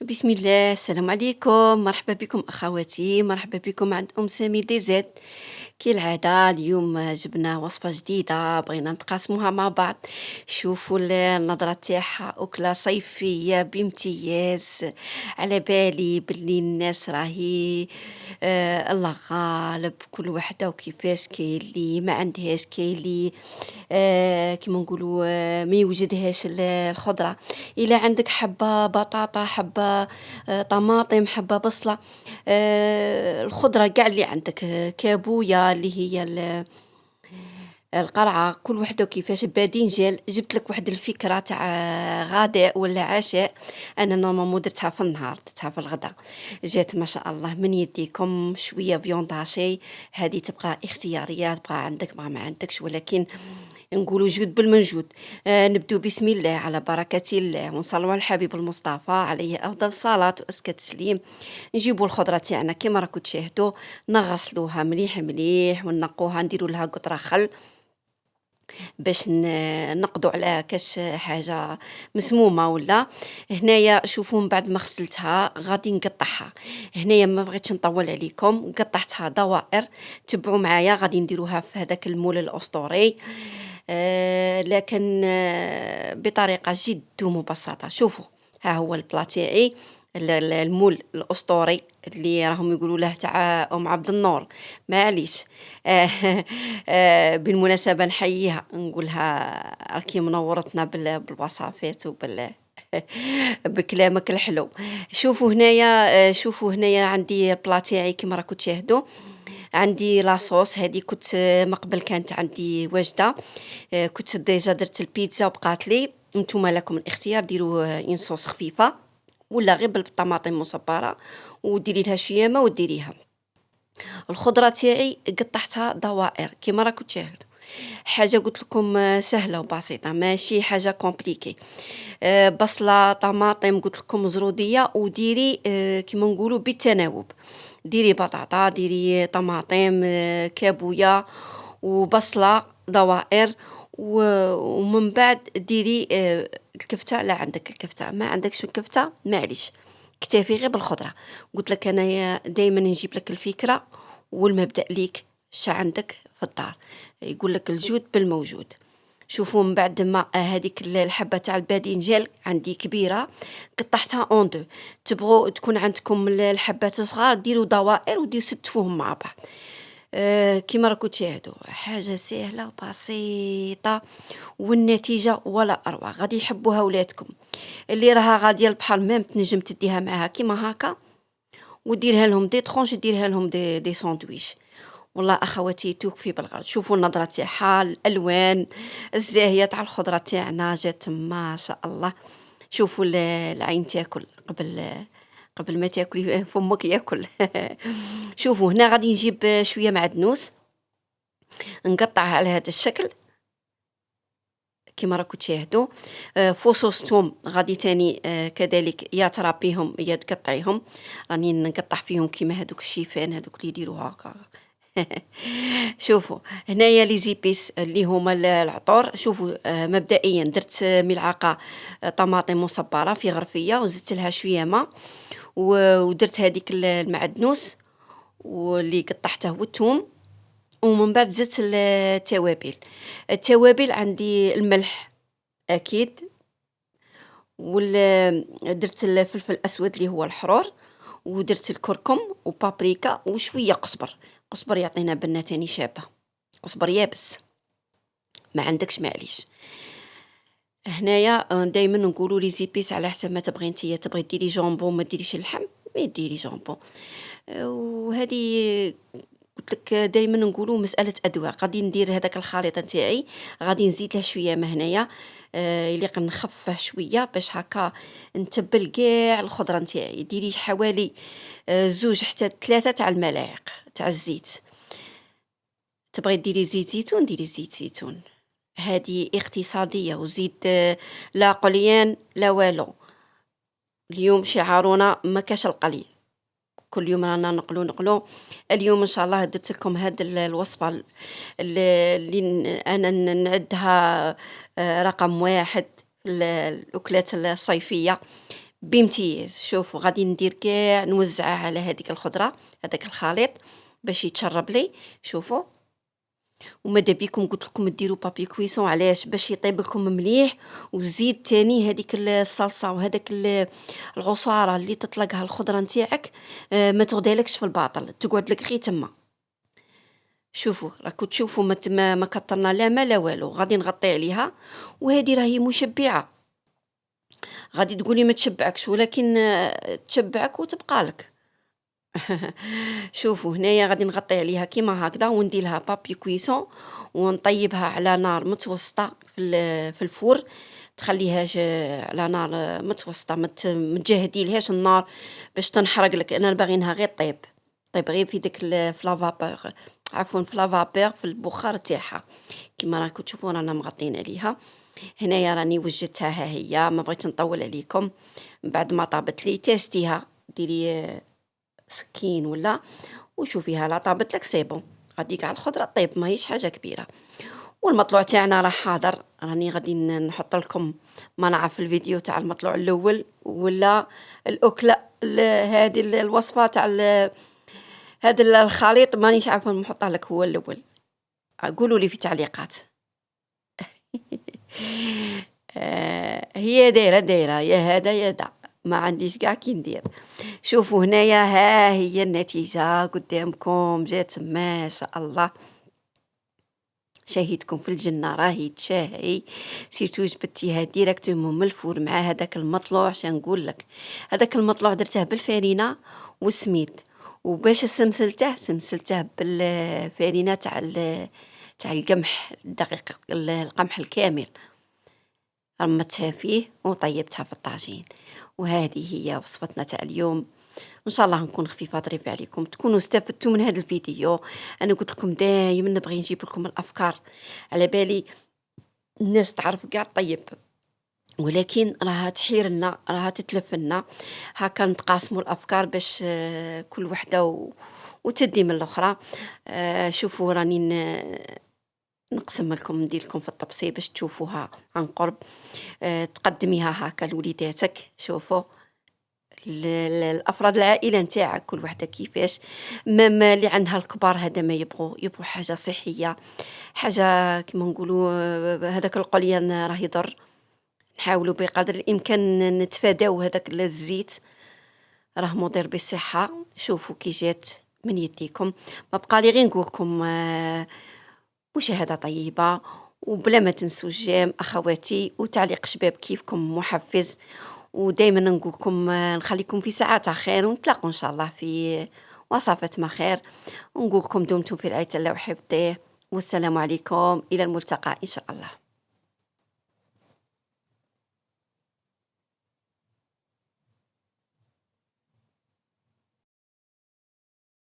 بسم الله، السلام عليكم، مرحبا بكم أخواتي، مرحبا بكم عند أم سامي دي زاد. كالعادة اليوم جبنا وصفة جديدة بغينا نتقاسموها مع بعض. شوفوا النظرة تاعها أكلة صيفية بامتياز. على بالي باللي الناس راهي الله غالب، كل وحدة وكيفاش، كاين اللي ما عندهاش، كاين اللي كيما نقولوا ما يوجدهاش الخضرة. إلا عندك حبة بطاطا، حبة طماطم، حبة بصلة، الخضرة كاع اللي عندك، كابويا اللي هي القرعة، كل وحدة وكيفاش، باذنجان. جبت لك واحد الفكرة تاع غداء ولا عشاء. أنا نورمالمون درتها في النهار، درتها في الغداء، جات ما شاء الله من يديكم. شوية فيوند هاشي، هذه تبقى اختيارية، تبقى عندك ما عندكش، ولكن نقولوا جود بالمنجود. نبدو بسم الله على بركة الله، ونصلوا على الحبيب المصطفى عليه أفضل الصلاة وأزكى التسليم. نجيبوا الخضرة تاعنا كما راكم تشاهدوا، نغسلوها مليح مليح ونقوها، نديروا لها قطرة خل باش نقضوا على كاش حاجة مسمومة ولا. هنايا شوفوا من بعد ما غسلتها غادي نقطعها. هنايا ما بغيتش نطول عليكم، قطعتها دوائر. تبعوا معايا، غادي نديروها في هذاك المول الأسطوري، لكن بطريقة جد مبسطة. شوفوا، ها هو البلا تاعي، المول الأسطوري اللي راهم يقولوا له تاع أم عبد النور. معليش. بالمناسبة نحييها، نقولها راكي منورتنا بالوصفات بكلامك الحلو. شوفوا هنايا، شوفوا هنايا عندي البلا تاعي كما راكم تشاهدوا. عندي لاصوص هذه، كنت ما قبل كانت عندي واجده، كنت ديجا درت البيتزا وبقات لي. نتوما لكم الاختيار، ديروا ان صوص خفيفه ولا غير بالطماطم مصبره، وديري لها شويه ما وديريها. الخضره تاعي قطعتها دوائر كما راكم تشاهدوا. حاجه قلت لكم سهله وبسيطه، ماشي حاجه كومبليكي. بصله طماطم قلت لكم زروديه، وديري كما نقولوا بالتناوب. ديري بطاطا، ديري طماطم، كابويا وبصله دوائر. ومن بعد ديري الكفته. لا عندك الكفته، ما عندكش الكفته معليش، اكتفي غير بالخضره. قلت لك انا دائما نجيب لك الفكره والمبدأ ليك، شا عندك في الدار. يقول لك الجود بالموجود. شوفوا من بعد ما هذيك الحبه تاع الباذنجان عندي كبيره، قطعتها اون دو. تبغوا تكون عندكم الحبات صغار، ديروا دوائر وديروا ستفوهم مع بعض. كيما راكم تشاهدوا، حاجه سهله وبسيطه، والنتيجه ولا اروع. غادي يحبوها ولادكم. اللي راها غاديه البحر ميم تنجم تديها معاها كيما هكا، وديرها لهم دي طرونش، ديرها لهم دي ساندويش. والله اخواتي توكفي بالغرض. شوفوا النظره تاعها، الالوان الزاهيه تاع الخضره تاعنا جات ما شاء الله. شوفوا العين تاكل قبل ما تاكلي فمك ياكل. شوفوا هنا غادي نجيب شويه معدنوس، نقطعها على هذا الشكل كما راكم تشاهدوا. فصوص ثوم غادي تاني كذلك يا ترابيهم يا تقطعيهم. راني نقطع فيهم كيما هذوك الشيفان هذوك اللي يديروا هكا. شوفوا هنايا لي زيبيس اللي هما العطور. شوفوا مبدئيا درت ملعقه طماطم مصبره في غرفيه، وزدت لها شويه ماء، ودرت هذيك المعدنوس واللي قطعته والثوم. ومن بعد زدت التوابل. التوابل عندي الملح اكيد، درت الفلفل الاسود اللي هو الحرور، ودرت الكركم وبابريكا وشويه قزبر. قزبر يعطينا بنه تاني شابه، قزبر يابس، ما عندكش معليش. هنايا دائما نقولوا لي زيبيس على حسب ما تبغي نتيا. تبغي ديري جامبون ما ديريش اللحم، ما ديري جامبون. وهذه قلت لك دائما نقولوا مساله اذواق. غادي ندير هذاك الخليط نتاعي، غادي نزيد له شويه ما هنايا، يليق نخفه شويه باش هكا نتبل كاع الخضره نتاعي. ديري حوالي 2 حتى 3 تاع الملاعق تاع الزيت. تبغي ديري زيت زيتون ديري زيت زيتون، هذه اقتصاديه. وزيد لا قليان لا والو. اليوم شعارنا ما كاش القلي، كل يوم رانا نقلو. اليوم ان شاء الله درت لكم هاد الوصفه اللي انا نعدها رقم 1 في الاكلات الصيفيه. بامتياز. شوفوا غادي ندير كاع نوزعها على هذيك الخضرة، هذاك الخليط باش يتشرب لي. شوفوا، وماذا بيكم قلت لكم ديروا بابي كويسون، علاش؟ باش يطيب لكم مليح. وزيد تاني هذيك الصلصه وهذاك العصاره اللي تطلقها الخضره نتاعك، ما تغدالكش في الباطل، تقعد لك غير تما. شوفوا راكم تشوفوا ما كطرنا لا ما لا والو. غادي نغطي عليها، وهذه راهي مشبعه. غادي تقولي ما تشبعكش، ولكن تشبعك وتبقى لك. شوفوا هنايا غادي نغطي عليها كيما هكذا، وندير لها بابي كويسون، ونطيبها على نار متوسطه في الفور. تخليهاش على نار متوسطه، ما تجهديلهاش النار باش تنحرق لك. انا باغينها غير طيب غير في ديك في لافابور، عفوا في لافابور، في البخار تاعها. كيما راكم تشوفوا رانا مغطين عليها. هنايا راني وجدتها، ها هي. ما بغيت نطول عليكم. بعد ما طابت لي تيستيها، ديري سكين ولا وشوفيها لا طابت لك سي بون. غادي كاع الخضره طيب، ماهيش حاجه كبيره. والمطلوع تاعنا راه حاضر. راني غادي نحط لكم، ما نعرف الفيديو تاع المطلوع الاول ولا الاكله هذه الوصفه تاع هذا الخليط، مانيش عارفه نحطها لك هو الاول. قولوا لي في التعليقات. هي دايره يا هذا يا دا، ما عنديش كاع كي ندير. شوفوا هنايا، ها هي النتيجة قدامكم، جات ما شاء الله. شاهدكم في الجنة راهي تشاهي. سيرتو جبدتيها ديريكتومون من الفور مع هذاك المطلوع. شنقول لك، هذاك المطلوع درته بالفارينة والسميد، وباش سمسلته بالفارينة تاع القمح الدقيق، القمح الكامل. رمتها فيه وطيبتها في الطاجين. وهذه هي وصفتنا تاع اليوم. ان شاء الله نكون خفيفه ظريفه عليكم، تكونوا استفدتوا من هذا الفيديو. انا قلت لكم دائما نبغي نجيب لكم الافكار، على بالي الناس تعرف كاع طيب، ولكن راها تحيرنا، راها تتلفنا. هكا نتقاسموا الافكار باش كل وحده وتدي من الاخرى. شوفوا راني نقسم لكم، ندير لكم في الطبسي باش تشوفوها عن قرب. تقدميها هكا لوليداتك. شوفوا الافراد العائله نتاعك كل وحده كيفاش. ما اللي عندها الكبار هذا ما يبغوا حاجه صحيه، حاجه كما نقولوا هذاك القليان راه يضر. نحاولوا بقدر الامكان نتفاداو هذاك الزيت، راه مضر بالصحه. شوفوا كي جات من يديكم. ما بقى لي غير نقولكم مشاهده طيبه، وبلا ما تنسوا الجيم اخواتي، وتعليق شباب كيفكم محفز. ودائما نقولكم نخليكم في ساعات خير، ونتلاقوا ان شاء الله في وصفات ما خير. ونقولكم دمتم في رعايه الله وحفظه، والسلام عليكم، الى الملتقى ان شاء الله.